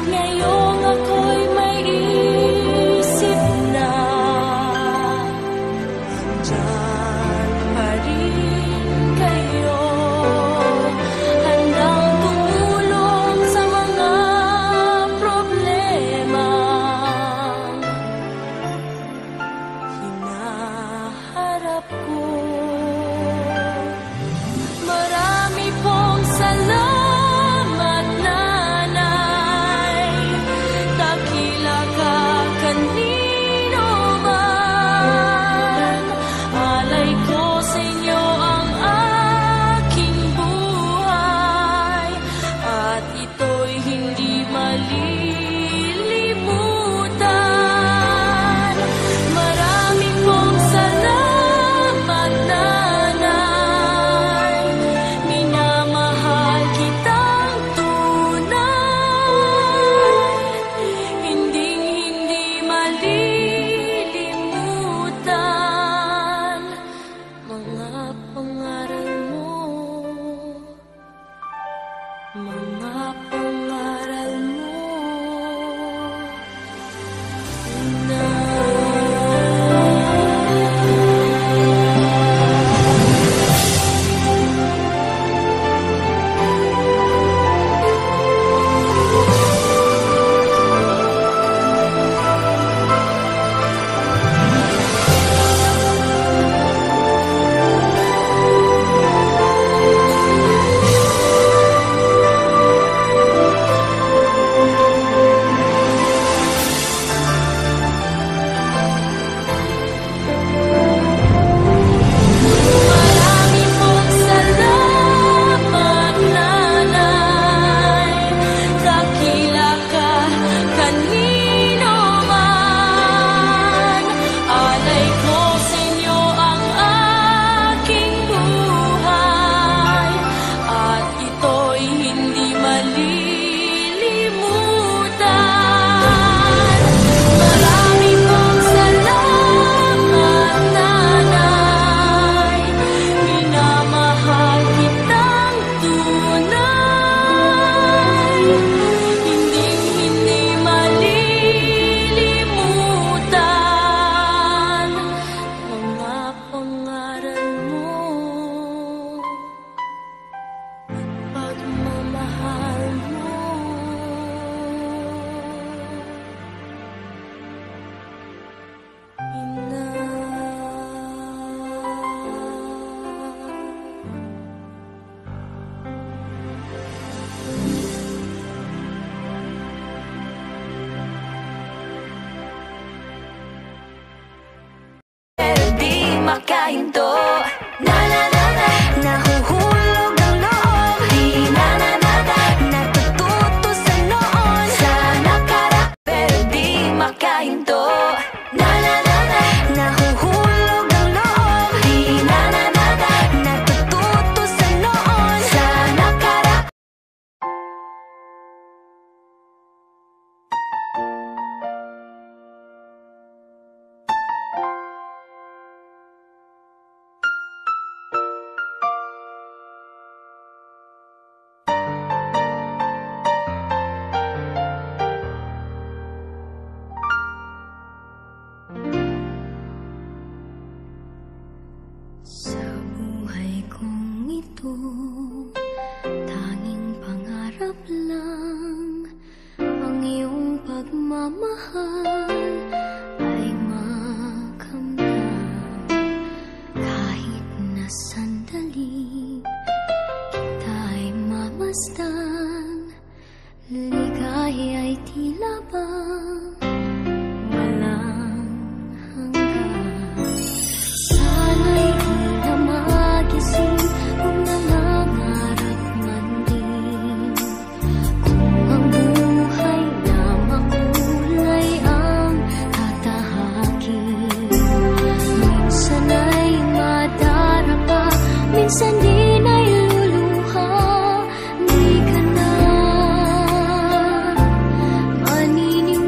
ngayong ako'y may isip na. Diyan pa rin kayo, handang tumulong sa mga problema hinaharap ko. Marami pong salamat, Nanay. Dakila ka kanino man. Alay ko sa inyo ang aking buhay, at ito'y hindi malilimutan. Marami pong salamat, Nanay. Minamahal kitang tunay, hinding-hindi malilimutan mga pangaral mo, mga pangaral mo, Marami pong salamat, Nanay. Dakila ka kanino man. Alay ko sa inyo ang aking buhay, at ito'y hindi malilimutan. Marami pong salamat, Nanay. Minamahal kitang tunay, hinding-hindi malilimutan mga pangaral mo, pagmamahal mo. Di makahinto, na-na-na-na, nahuhulog ang loob. Di na-na-na-na, natututo sa noon, sa nakaraan. Pero di makahinto, na-na-na-na, nahuhulog ang loob. Di na-na-na-na, natututo sa noon, sa nakaraan. Sa buhay kong ito, tanging pangarap lang ang iyong pagmamahal ay makamtan. Kahit na sandali kita'y mamasdan, ligaya'y tila bang walang hanggan. Sana'y di na magising kung nangangarap man din, kung ang buhay na makulay ang tatahakin. Minsan ay madarapa, minsan din ay luluha. Di ka na manining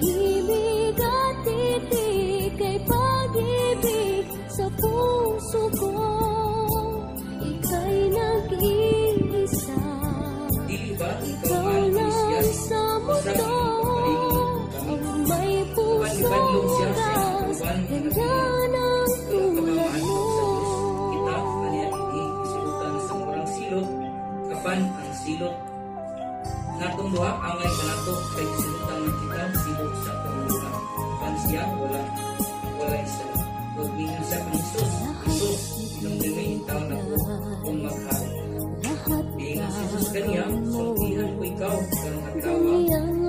himig at titig kay pag-ibig sa puso ko. Ika'y nag-iisa, ikaw lang sa mundo, ang may pusong wagas, ganyan ang tulad mo. Kita, kaniya hindi isilutan sa murang silot, kapan ang silot. Natong duha, angay ka nato, kay isilutan ng kita, silot sa panguluhan. Kapan siya, wala isa. Huwag ninyo sa Isus, Isus, ilong limay, taon ako, kung maghal. Biingan si Jesus kaniya, sultihan ko ikaw, karong adlaw,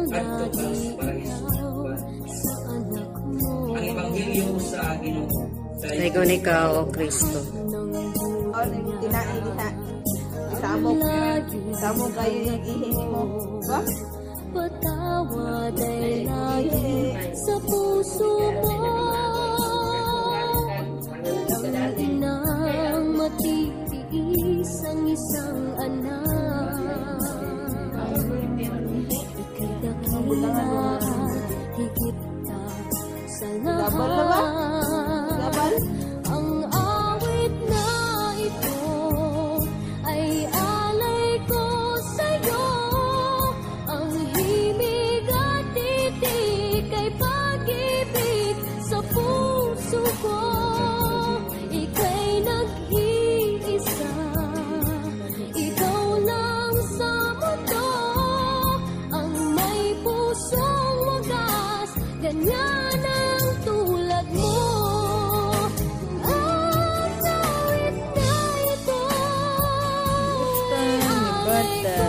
at tokal sa paraiso. Ang Ebanghelyo sa Ginoo. Naigon ikaw, O Kristo. Samo kayo yung ihingi mo. Ba? Patawad ay lagi sa puso mo. Nang matitiis ang isang anak, ika'y dakila at higit ka sa lahat. Ang awit na ito ay alay ko sa'yo. Ang himig at titig kay pag-ibig sa puso ko. Ika'y nag-iisa, ikaw lang sa mundo, ang may pusong wagas, ganyan ang tulad mo. Ang awit na ito ay alay ko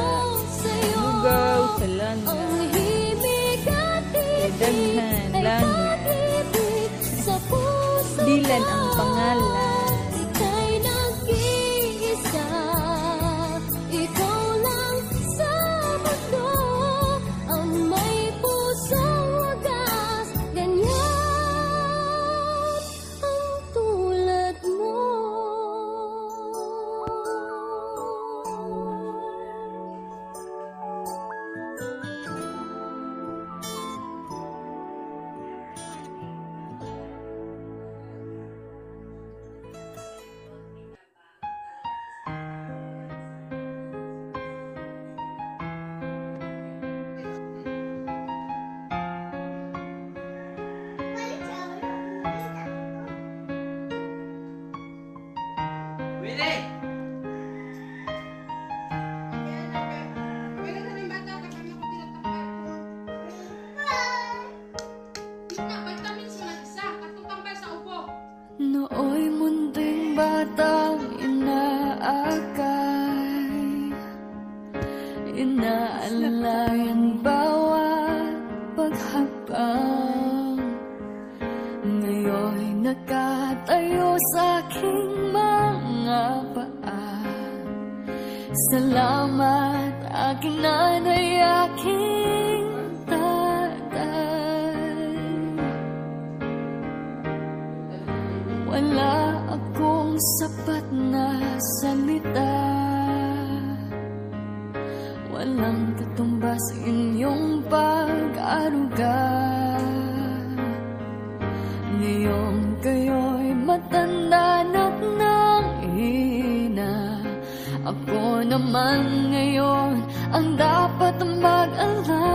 sa'yo. Lugaw sa langit. Ang himig at titig Daghan ay langit. pag-ibig sa puso Bilan ko. ang pangalan. Ika'y nag-iisa, ikaw lang sa mundo, ang may pusong wagas, ganyan ang tulad mo. Nooy munting batang inaakay, inaalay ang bawat paghapang. Ngayon'y nakatayo sa aking mga paa. Salamat aking nanay, aking tatay. Wala akong sapat na salita, walang katumbas inyong pag-aruga. Ngayong kayo'y matanda na't nanghina, ako naman ngayon ang dapat mag-alaga.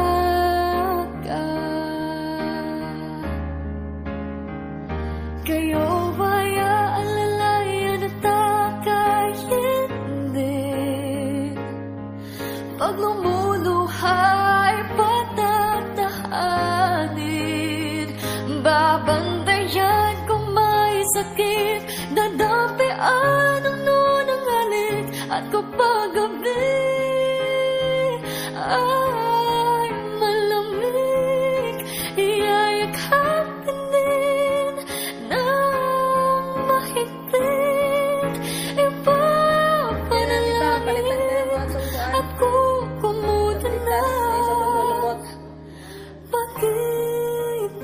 Kayo ba'y aalalayan at aka'y hindi? Pag lumuluha'y patatahanin, babantayan kung may sakit, dadampian ang nunang halik, at kapag gabi ay malamig, iyayakapin din ng mahigpit, ipapanalangin at kukumutan na pag-ibig.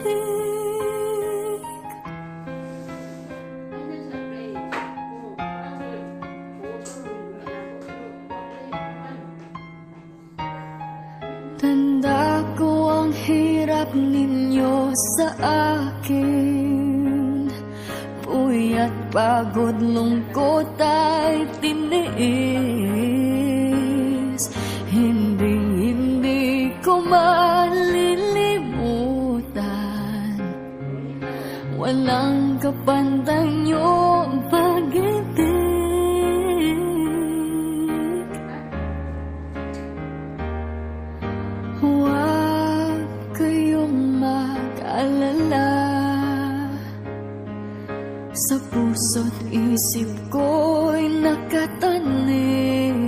Tanda ko ang hirap Alok ninyo sa akin, puyat, pagod, lungkot ay tiniis. Hindi ko malilimutan, walang kapantay niyong pag-ibig. Huwag kayong mag-alala, sa puso't isip ko'y nakatanim.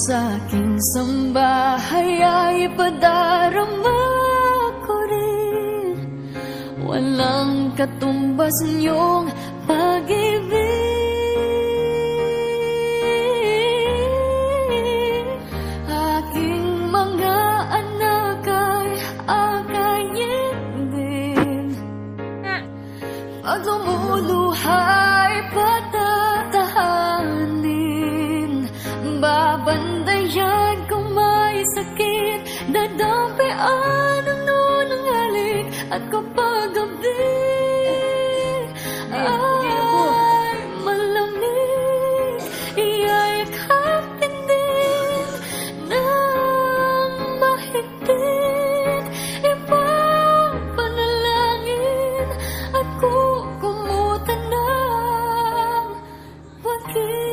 Sa aking sambahay ay padarama ko rin, walang katumbas niyong pag-ibig. Aking mga anak ay akayin din, pag lumuluhay patatahanin. Babandayan kung may sakit, dadampian ang nunanghalik. At kapag gabi ay malamig, iyayakapin din ng mahigpit. Ipapanalangin at kukumutan ng pag-ibig.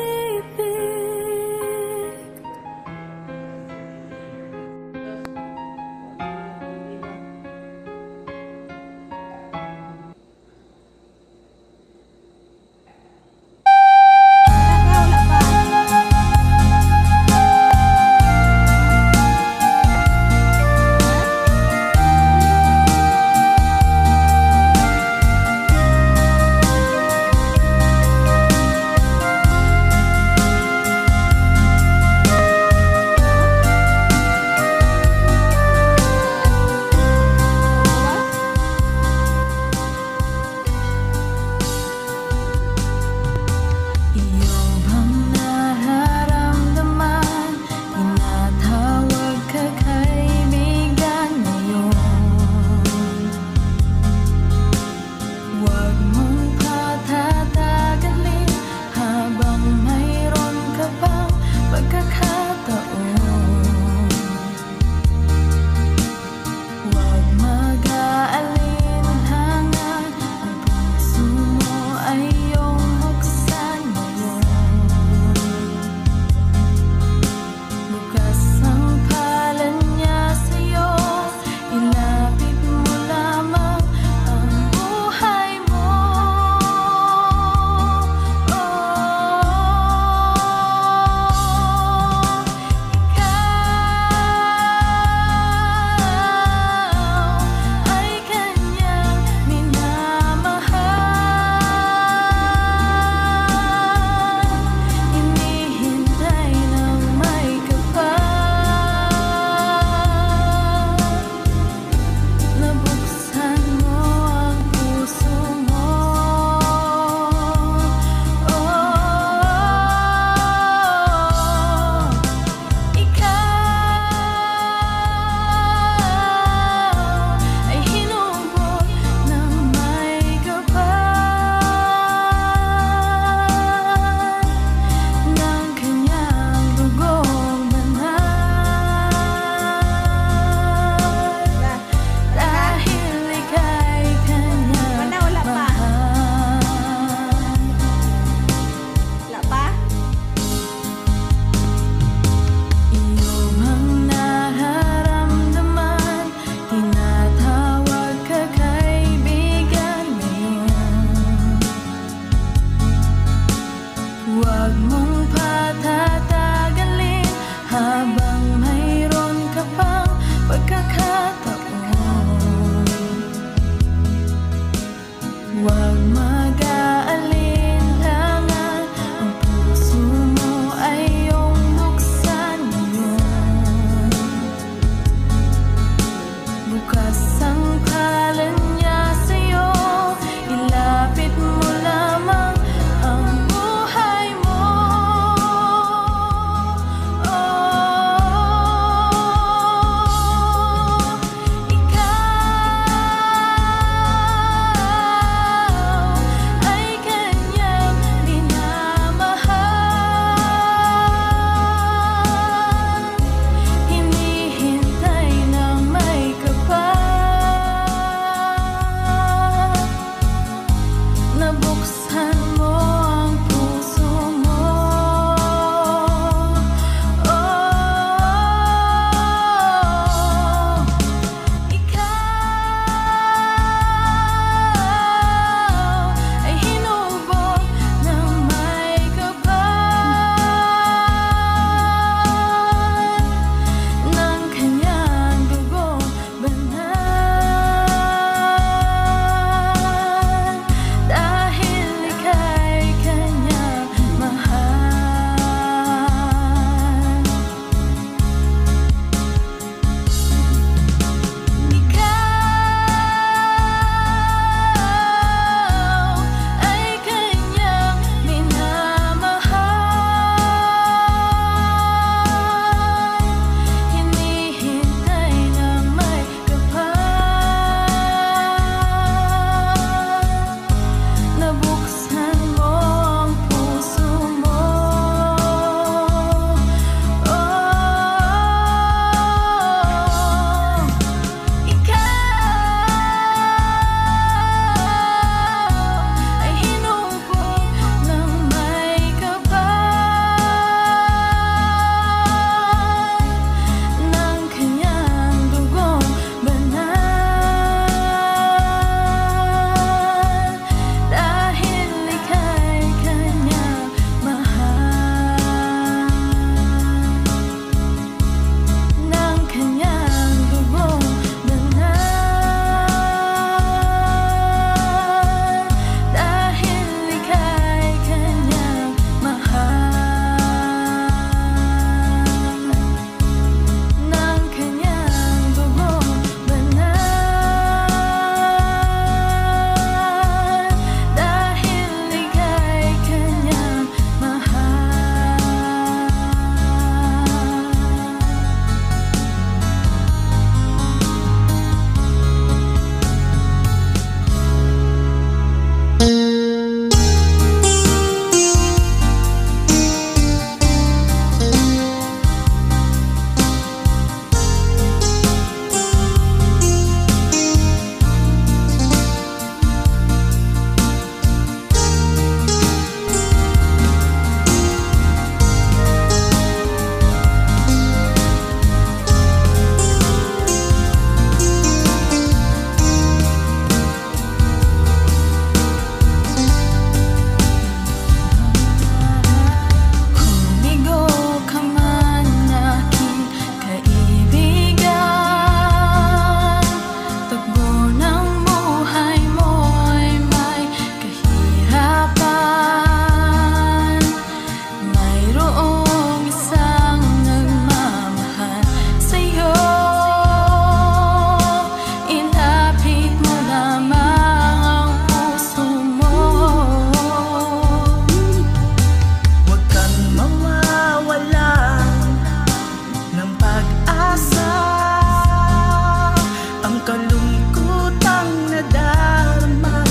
kalungkutang nadarama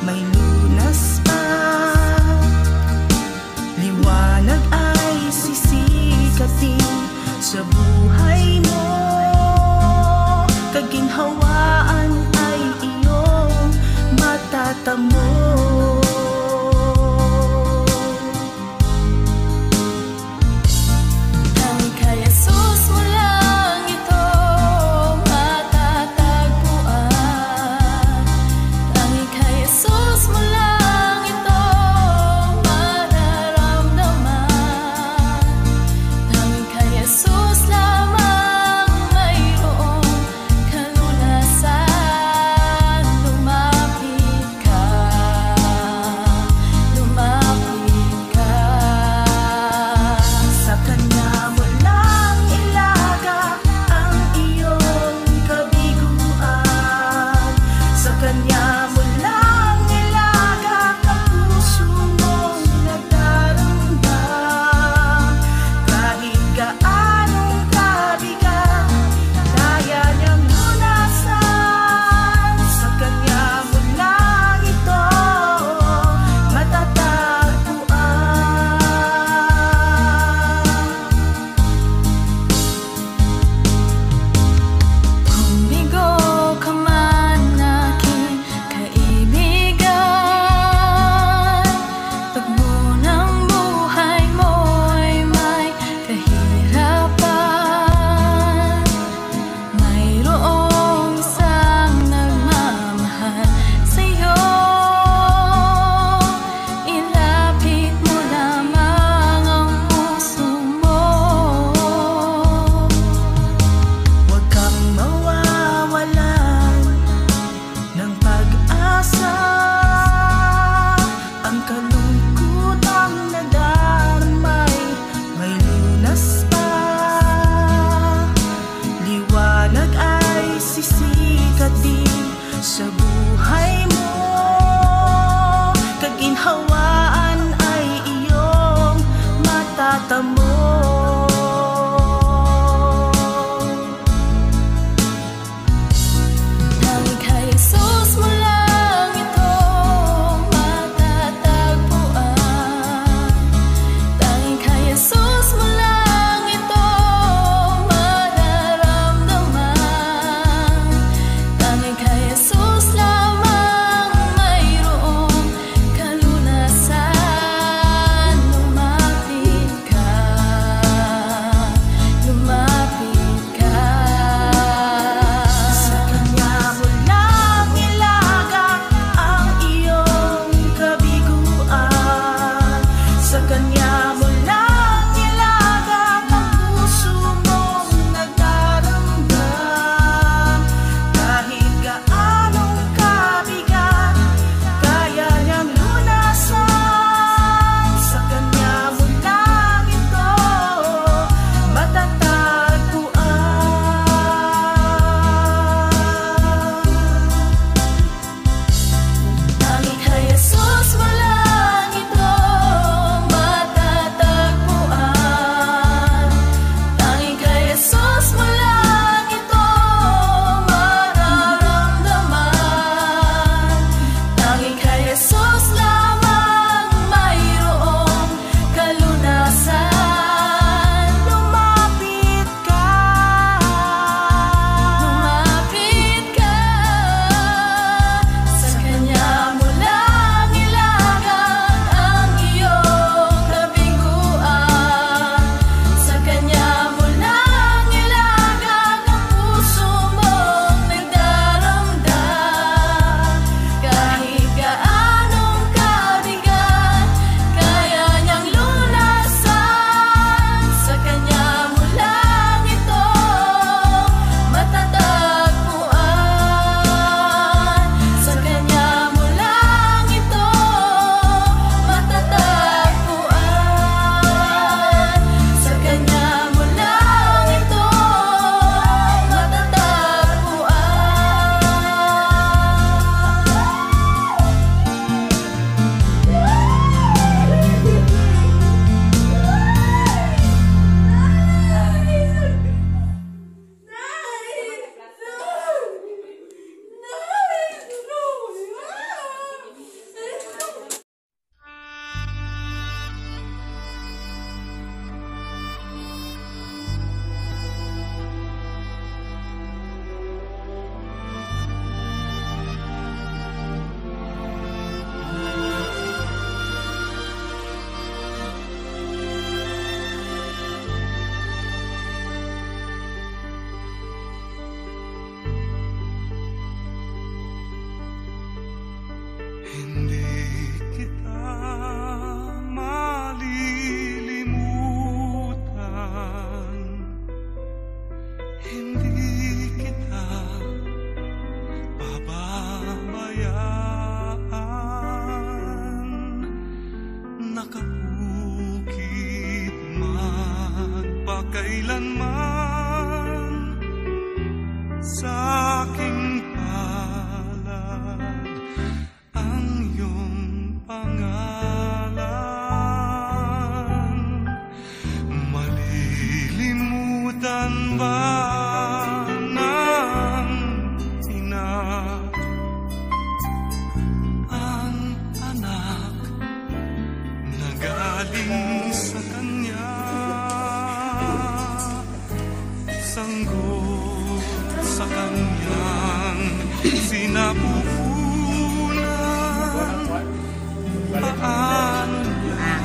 may lunas pa. Liwanag ay sisikatin sa buhay mo. Kaginhawaan ay iyong matatamo. Sa buhay mo, kaginhawaan ay iyong matatamo. Tanging kay Jesus mo lang ito matatagpuan. Tanging kay Jesus mo lang ito mararamdaman. Tanging kay Jesus lang Hindi kita malilimutan, hindi kita pababayaan. Nakabukid man pakailanman sa aking palad ang iyong pangalan. Malilimutan ba ng ina ang anak na galing sa kanya? Sanggol sa kanyang sinapupunan. Paano niya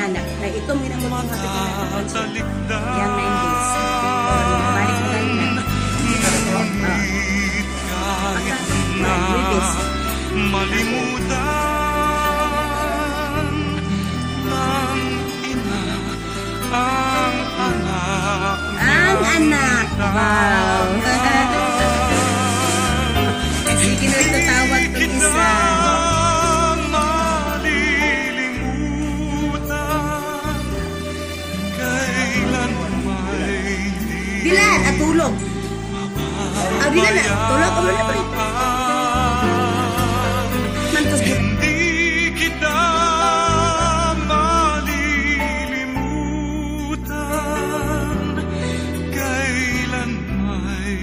Anak, ay itong ginamot ng matalikdan? Yan na yung days. Balik mo tayo na. Ngunit kahit na malimutan ng ina ang anak. Ang anak! Wow! Sige na ito tawag ko isa. Malilimutan kailan may Bilan, at tulog. Bilan na, tulog. Umula pa rin. Mantos dito. hindi kita malilimutan kailan may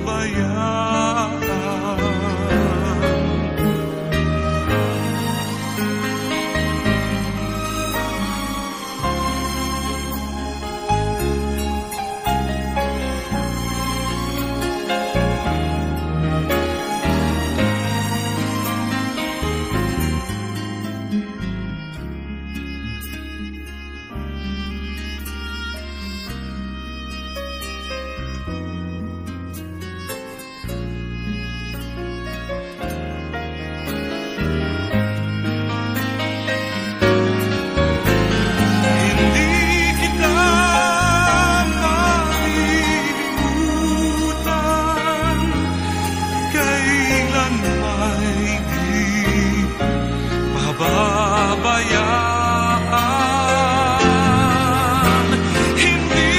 pababayaan. Hindi kita malilimutan kailan may di pababayaan. Hindi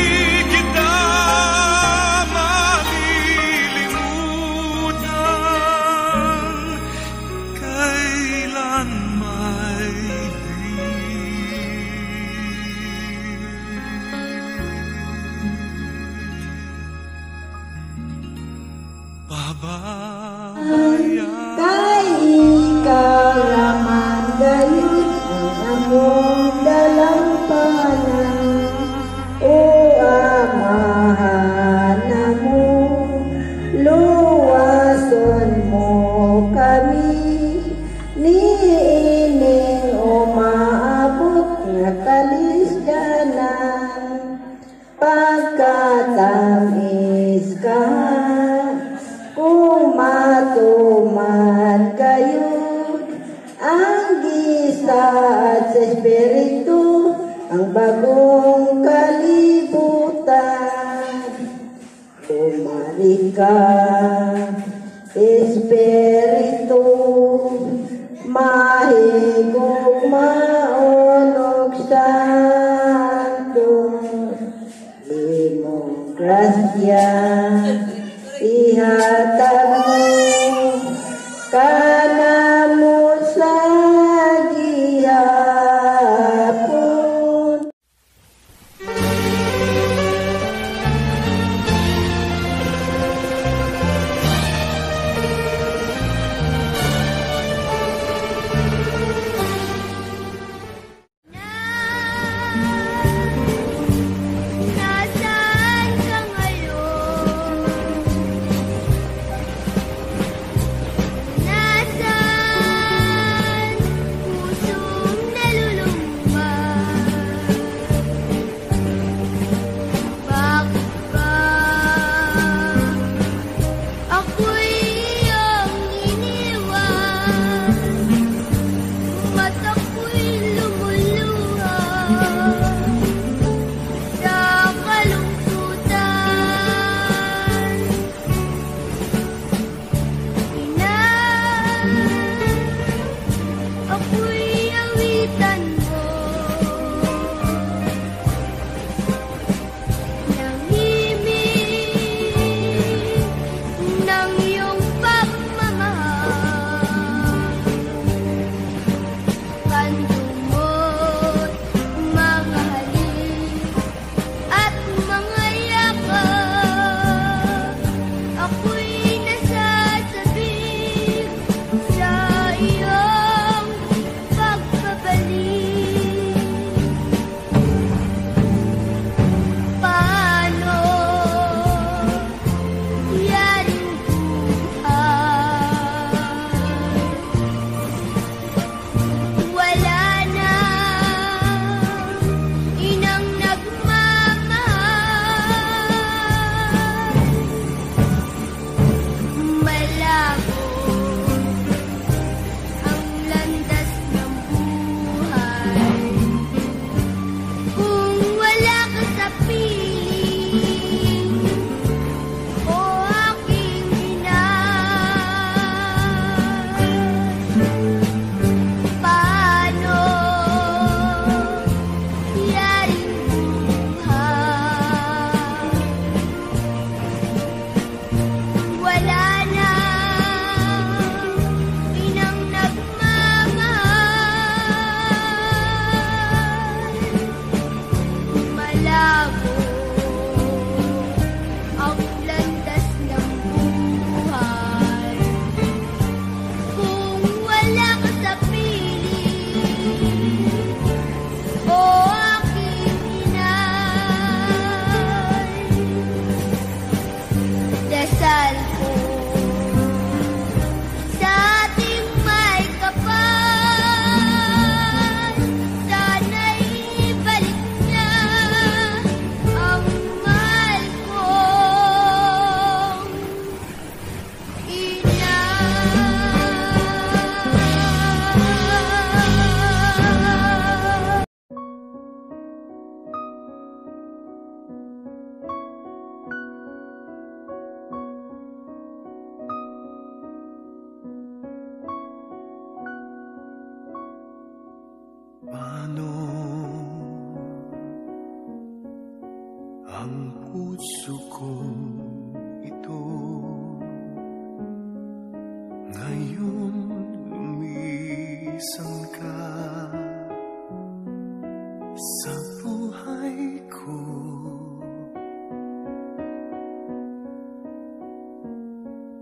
kita malilimutan kailan may pababayaan. Kay ikaw lamang gayon ang among dalampanan. O Amahan mo, luwason mo kami. Niining umaabot nga kalisganan. Pagkatamis ka, kumatuman kayo ang gisa at sa espiritu, ang bagong kalibutan. Bumalik ka, espiritu, mahigong maonog santo. Imong grasya, ihatag mo, kanamo sa gihapon. Nasaan ka ngayon?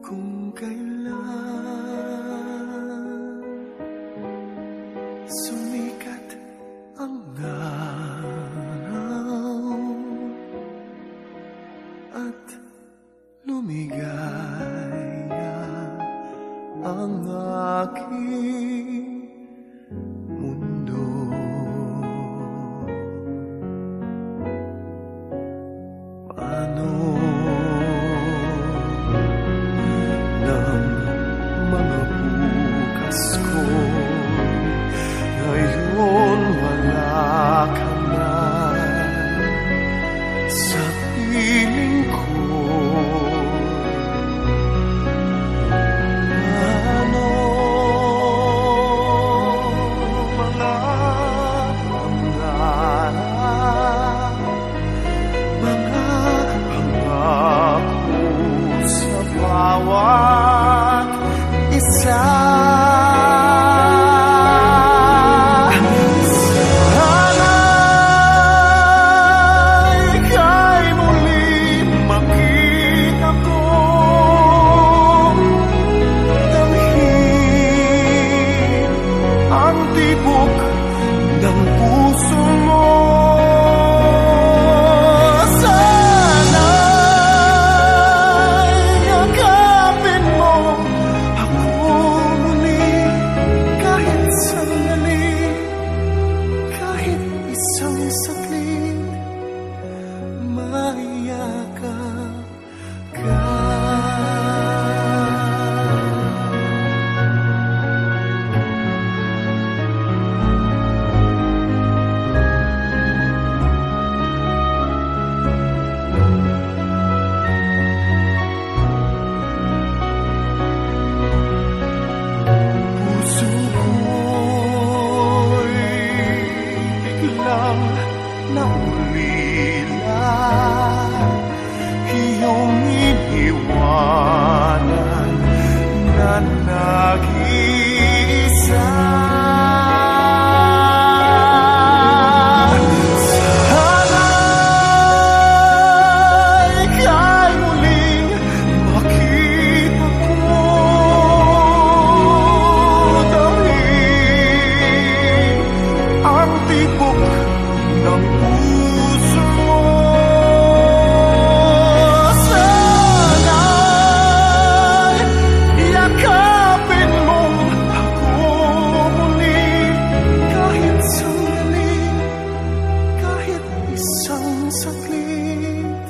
kung kailan sumikat ang araw at lumigaya ang aking mundo. Paano ng mga bukas ko ngayon wala ka na sa piling ko? Paano mga pangarap, mga pangako sa bawat isa? Sana'y ika'y muli makita ko, damhin ang tibok ng puso mo. Sana'y yakapin mo ako muli kahit sandali, kahit isang saglit, mayakap ka. Puso ko'y biglang naulila, iyong iniwanan na nag-iisa. Sana'y ika'y muling makita ko, damhin ang tibok ng puso mo. Sana'y yakapin mo ako muli kahit sandali, kahit isang saglit,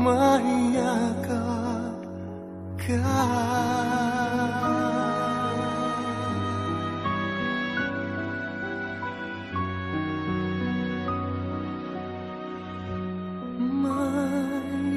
mayakap ka. Mayakap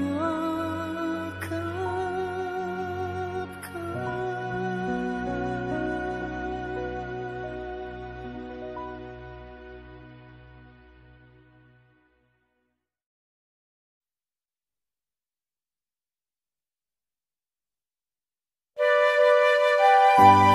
ka.